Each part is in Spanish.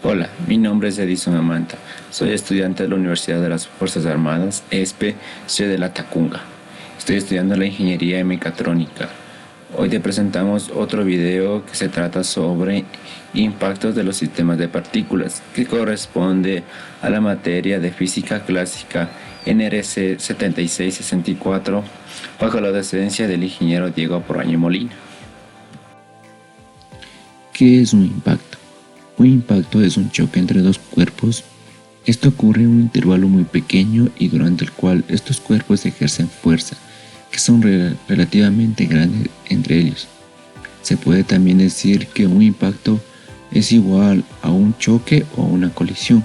Hola, mi nombre es Edison Amanta. Soy estudiante de la Universidad de las Fuerzas Armadas, ESPE, Ciudad de la Tacunga. Estoy estudiando la ingeniería en mecatrónica. Hoy te presentamos otro video que se trata sobre impactos de los sistemas de partículas, que corresponde a la materia de física clásica NRC 7664 bajo la docencia del ingeniero Diego Proaño Molina. ¿Qué es un impacto? Un impacto es un choque entre dos cuerpos. Esto ocurre en un intervalo muy pequeño y durante el cual estos cuerpos ejercen fuerza, que son relativamente grandes entre ellos. Se puede también decir que un impacto es igual a un choque o una colisión.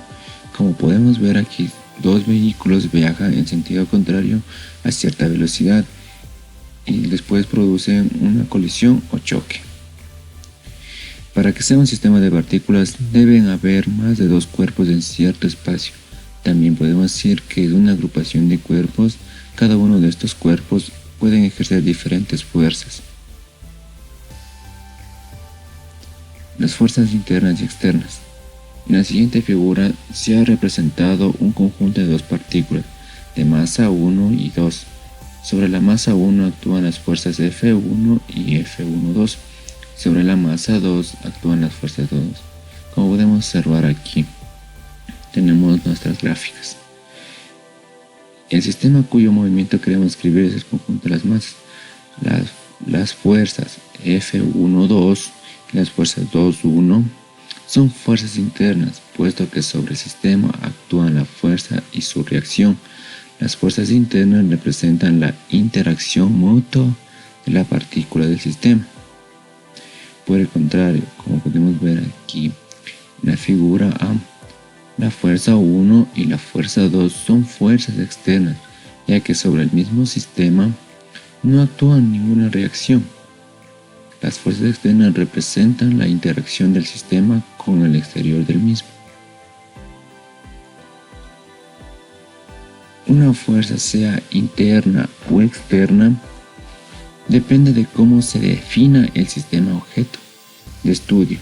Como podemos ver aquí, dos vehículos viajan en sentido contrario a cierta velocidad y después producen una colisión o choque. Para que sea un sistema de partículas deben haber más de dos cuerpos en cierto espacio. También podemos decir que es una agrupación de cuerpos. Cada uno de estos cuerpos pueden ejercer diferentes fuerzas. Las fuerzas internas y externas. En la siguiente figura se ha representado un conjunto de dos partículas de masa 1 y 2. Sobre la masa 1 actúan las fuerzas F1 y F1,2. Sobre la masa 2 actúan las fuerzas 2. Como podemos observar aquí, tenemos nuestras gráficas. El sistema cuyo movimiento queremos escribir es el conjunto de las masas. Las fuerzas F1,2 y las fuerzas 2,1 son fuerzas internas, puesto que sobre el sistema actúan la fuerza y su reacción. Las fuerzas internas representan la interacción mutua de la partícula del sistema. Por el contrario, como podemos ver aquí en la figura A, la fuerza 1 y la fuerza 2 son fuerzas externas, ya que sobre el mismo sistema no actúa ninguna reacción. Las fuerzas externas representan la interacción del sistema con el exterior del mismo. Una fuerza, sea interna o externa, depende de cómo se defina el sistema objeto de estudio.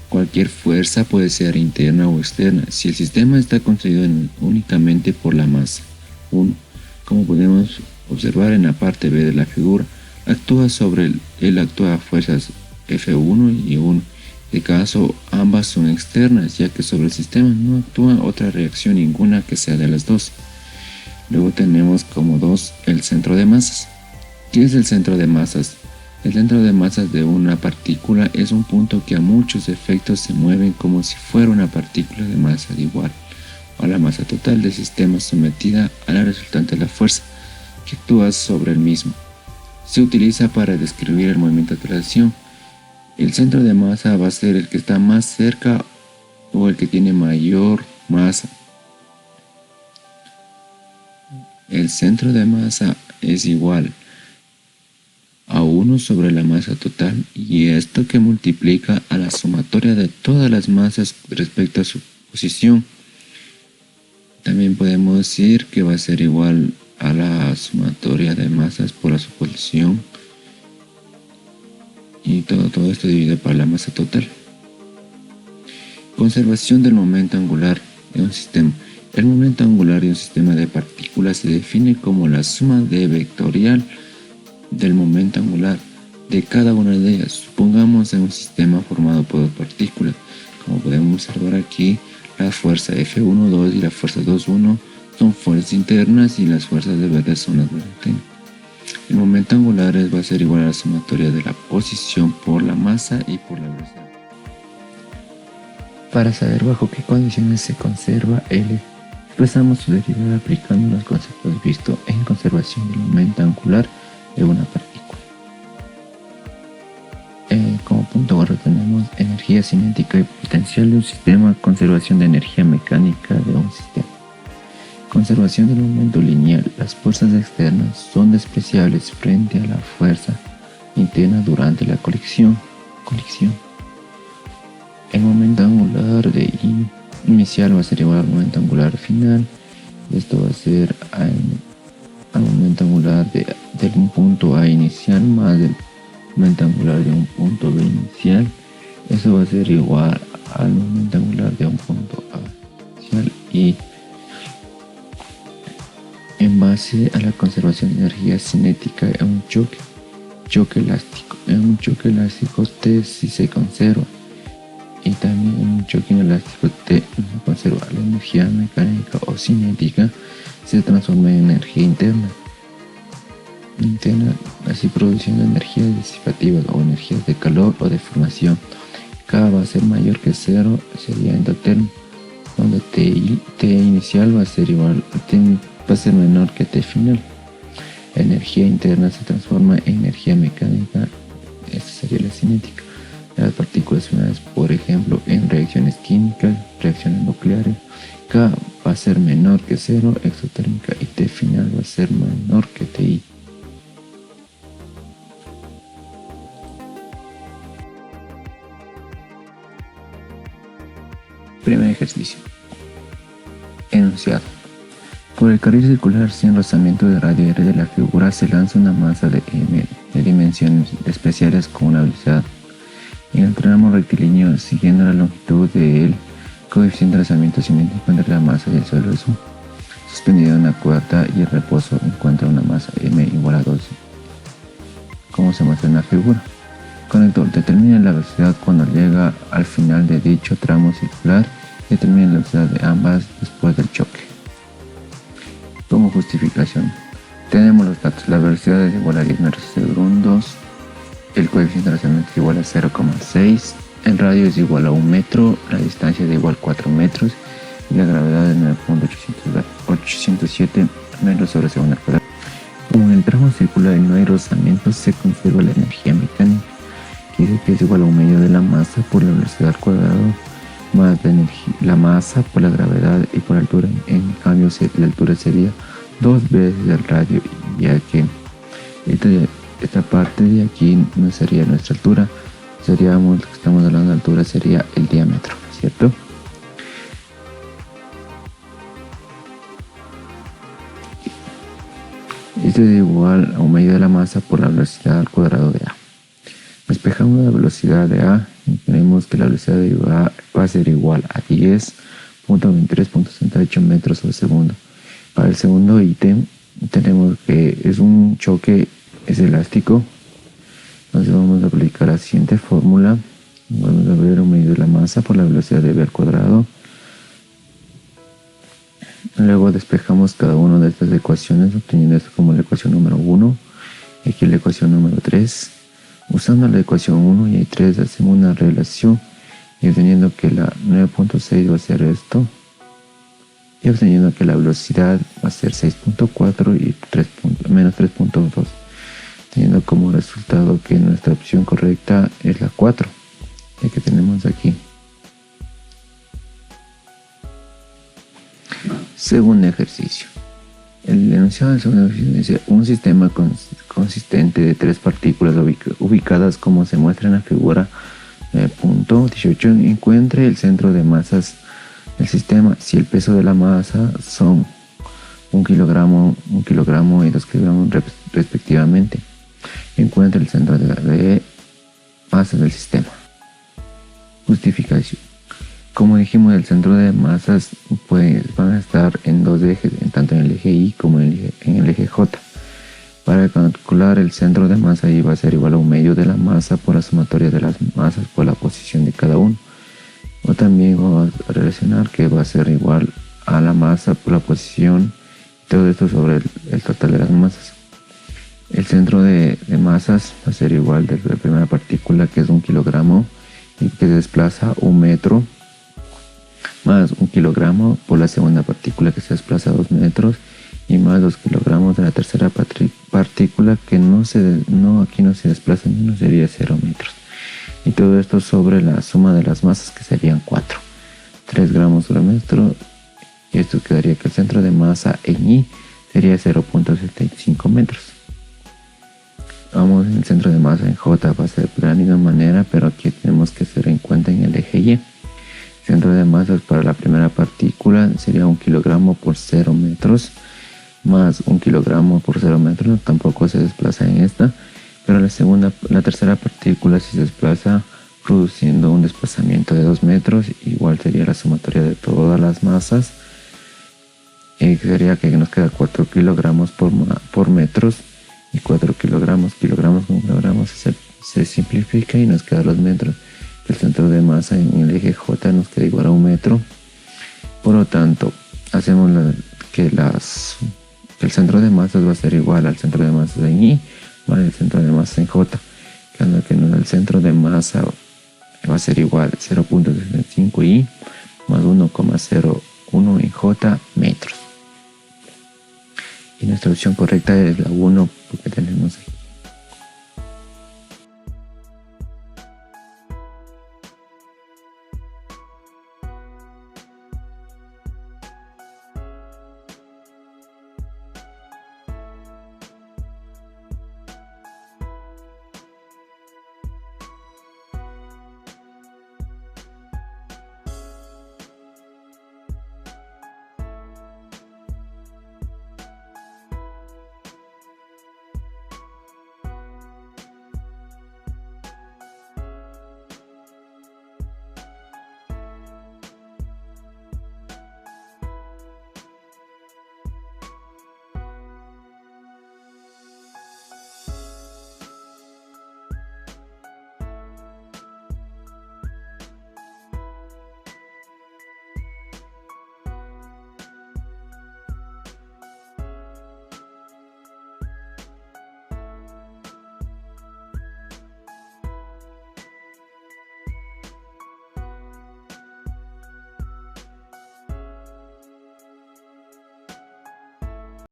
Cualquier fuerza puede ser interna o externa si el sistema está construido únicamente por la masa 1. Como podemos observar en la parte B de la figura, actúa sobre él actúa fuerzas F1 y 1. De caso, ambas son externas, ya que sobre el sistema no actúa otra reacción ninguna que sea de las dos. Luego tenemos como 2 el centro de masas. ¿Qué es el centro de masas? El centro de masas de una partícula es un punto que a muchos efectos se mueven como si fuera una partícula de masa igual a la masa total del sistema sometida a la resultante de la fuerza que actúa sobre el mismo. Se utiliza para describir el movimiento de traslación. El centro de masa va a ser el que está más cerca o el que tiene mayor masa. El centro de masa es igual a 1 sobre la masa total, y esto que multiplica a la sumatoria de todas las masas respecto a su posición. También podemos decir que va a ser igual a la sumatoria de masas por la su posición, y todo esto dividido por la masa total. Conservación del momento angular de un sistema. El momento angular de un sistema de partículas se define como la suma de vectorial del momento angular de cada una de ellas. Supongamos en un sistema formado por dos partículas. Como podemos observar aquí, la fuerza F1,2 y la fuerza 2,1 son fuerzas internas y las fuerzas de verde son las externas. El momento angular va a ser igual a la sumatoria de la posición por la masa y por la velocidad. Para saber bajo qué condiciones se conserva L, expresamos su derivada aplicando los conceptos vistos en conservación del momento angular de una partícula. Como punto ahora tenemos energía cinética y potencial de un sistema, conservación de energía mecánica de un sistema. Conservación del momento lineal. Las fuerzas externas son despreciables frente a la fuerza interna durante la colisión. El momento angular de I inicial va a ser igual al momento angular final. Esto va a ser al momento angular de un punto A inicial más el momento angular de un punto B inicial. Eso va a ser igual al momento angular de un punto A hacia el Y. En base a la conservación de energía cinética en un choque elástico. En un choque elástico T si se conserva, y también en un choque inelástico T no se conserva. La energía mecánica o cinética se transforma en energía interna, así produciendo energías disipativas o energías de calor o de formación. K va a ser mayor que 0, sería endotérmico, donde T inicial va a ser menor que T final. La energía interna se transforma en energía mecánica, esta sería la cinética de las partículas finales, por ejemplo, en reacciones químicas, reacciones nucleares. K va a ser menor que 0, exotérmica, y T final va a ser menor que TI. Primer ejercicio. Enunciado. Por el carril circular sin rozamiento de radio R de la figura se lanza una masa de M de dimensiones especiales con una velocidad. En el tramo rectilíneo, siguiendo la longitud del coeficiente de rozamiento cinético entre la masa y el suelo suspendido en una cuerda, y el reposo encuentra una masa M igual a 12, como se muestra en la figura. Conector. Determina la velocidad cuando llega al final de dicho tramo circular y determina la velocidad de ambas después del choque. Como justificación, tenemos los datos. La velocidad es igual a 10 metros por segundo, el coeficiente de rozamiento es igual a 0,6, el radio es igual a 1 metro, la distancia es igual a 4 metros y la gravedad es 9.807 metros sobre segundo al cuadrado. Como en el tramo circular no hay rozamiento, se conserva la energía mecánica, que dice que es igual a un medio de la masa por la velocidad al cuadrado más la masa por la gravedad y por la altura. En cambio, la altura sería 2 veces el radio, ya que esta parte de aquí no sería nuestra altura, seríamos, lo que estamos hablando de altura sería el diámetro, ¿cierto? Esto es igual a un medio de la masa por la velocidad al cuadrado de A. Despejamos la velocidad de A y tenemos que la velocidad de A va a ser igual a 10.23.68 metros por segundo. Para el segundo ítem tenemos que es un choque, es elástico. Entonces vamos a aplicar la siguiente fórmula. Vamos a ver un medio de la masa por la velocidad de V al cuadrado. Luego despejamos cada una de estas ecuaciones, obteniendo esto como la ecuación número 1 y aquí la ecuación número 3. Usando la ecuación 1 y 3 hacemos una relación y obteniendo que la 9.6 va a ser esto, y obteniendo que la velocidad va a ser 6.4 y menos 3.2, teniendo como resultado que nuestra opción correcta es la 4, ya que tenemos aquí. Segundo ejercicio. El enunciado del segundo ejercicio dice: un sistema consistente de 3 partículas ubicadas como se muestra en la figura punto 18, encuentre el centro de masas del sistema. Si el peso de la masa son 1 kilogramo y 2 kilogramos respectivamente, encuentre el centro de masas del sistema. Justificación. Como dijimos, el centro de masas van a estar en 2 ejes, tanto en el eje Y como en el eje J. Para calcular el centro de masa, Y va a ser igual a un medio de la masa por la sumatoria de las masas por la posición de cada uno. O también vamos a relacionar que va a ser igual a la masa por la posición, todo esto sobre el total de las masas. El centro de masas va a ser igual de la primera partícula, que es 1 kilogramo y que se desplaza 1 metro, más 1 kilogramo por la segunda partícula que se desplaza 2 metros y más 2 kilogramos de la tercera partícula que aquí no se desplaza ni uno, sería 0 metros. Y todo esto sobre la suma de las masas, que serían 3 gramos sobre metro, y esto quedaría que el centro de masa en Y sería 0.75 metros. Vamos, el centro de masa en J va a ser de la misma manera, pero aquí tenemos que hacer en cuenta en el eje Y. Centro de masas para la primera partícula sería 1 kilogramo por 0 metros, más 1 kilogramo por 0 metros, tampoco se desplaza en esta, pero la tercera partícula sí se desplaza produciendo un desplazamiento de 2 metros. Igual sería la sumatoria de todas las masas. Sería que nos queda 4 kilogramos por metros, y 4 kilogramos con kilogramos se simplifica y nos quedan los metros. El centro de masa en el eje J nos queda igual a 1 metro. Por lo tanto, hacemos que el centro de masas va a ser igual al centro de masas en I más el centro de masa en J, quedando que el centro de masa va a ser igual a 0.65 I más 1,01 en J metros. Y nuestra opción correcta es la 1, porque tenemos aquí